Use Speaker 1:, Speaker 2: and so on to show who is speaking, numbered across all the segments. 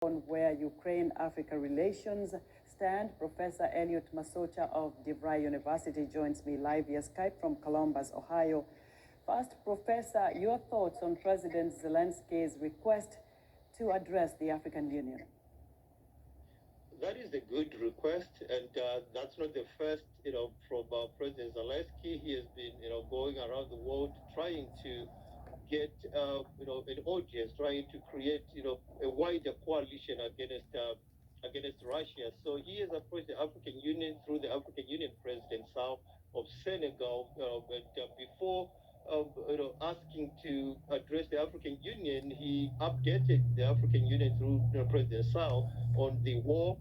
Speaker 1: on where Ukraine-Africa relations stand. Professor Elliot Masocha of DeVry University joins me live via Skype from Columbus, Ohio. First, Professor, your thoughts on President Zelensky's request to address the African Union?
Speaker 2: That is a good request, and that's not the first, from President Zelensky. He has been, going around the world trying to get, an audience, trying to create, a wider coalition against Russia. So he has approached the African Union through the African Union President Sall of Senegal, but before asking to address the African Union, he updated the African Union through President Sall on the war,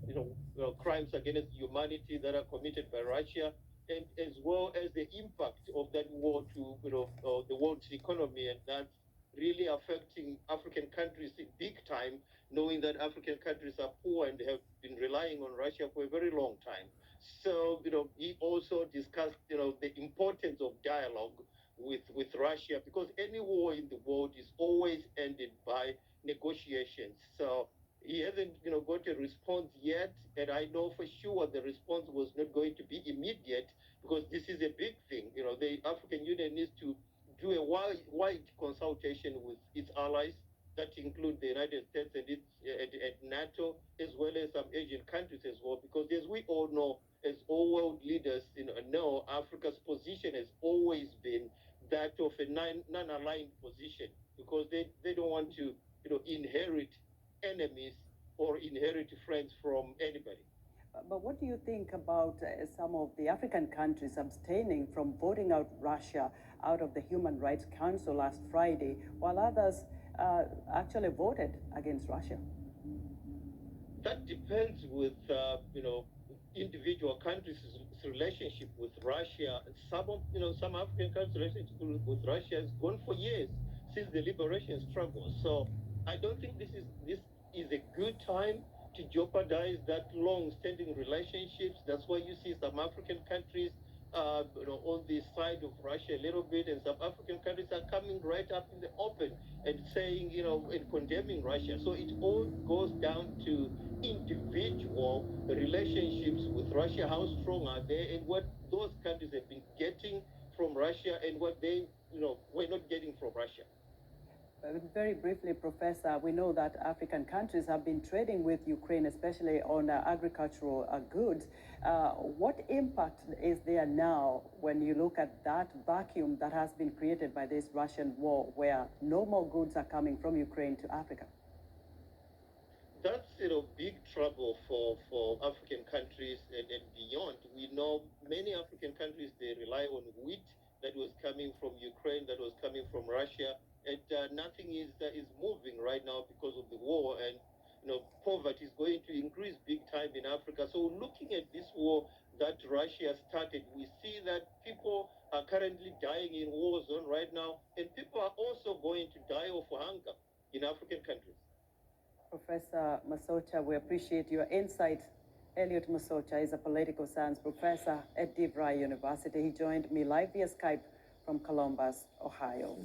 Speaker 2: crimes against humanity that are committed by Russia, and as well as the impact of that war to the world's economy, and that's really affecting African countries big time, knowing that African countries are poor and have been relying on Russia for a very long time. So, he also discussed, the importance of dialogue with Russia, because any war in the world is always ended by negotiations. So he hasn't, got a response yet, and I know for sure the response was not going to be immediate, because this is a big thing. The African Union needs to do a wide consultation with its allies, that include the United States and NATO, as well as some Asian countries as well, because as we all know, as all world leaders, know, Africa's position has always been that of a non-aligned position, because they don't want to, inherit enemies or inherit friends from anybody.
Speaker 1: But what do you think about some of the African countries abstaining from voting out Russia out of the Human Rights Council last Friday, while others actually voted against Russia?
Speaker 2: That depends with, individual countries' relationship with Russia. Some African countries' relationship with Russia has gone for years, since the liberation struggle. So I don't think this is a good time to jeopardize that long-standing relationships. That's why you see some African countries, on the side of Russia a little bit, and some African countries are coming right up in the open and saying, and condemning Russia. So it all goes down to individual relationships with Russia. How strong are they, and what those countries have been getting from Russia, and what they, were not getting from Russia.
Speaker 1: Very briefly, Professor, we know that African countries have been trading with Ukraine, especially on agricultural goods. What impact is there now when you look at that vacuum that has been created by this Russian war, where no more goods are coming from Ukraine to Africa?
Speaker 2: That's big trouble for African countries and beyond. We know many African countries, they rely on wheat that was coming from Ukraine, that was coming from Russia, and nothing is moving right now because of the war, and poverty is going to increase big time in Africa. So looking at this war that Russia started, we see that people are currently dying in war zone right now, and people are also going to die of hunger in African countries.
Speaker 1: Professor Masocha, we appreciate your insight. Elliot Masocha is a political science professor at DeVry University. He joined me live via Skype from Columbus, Ohio.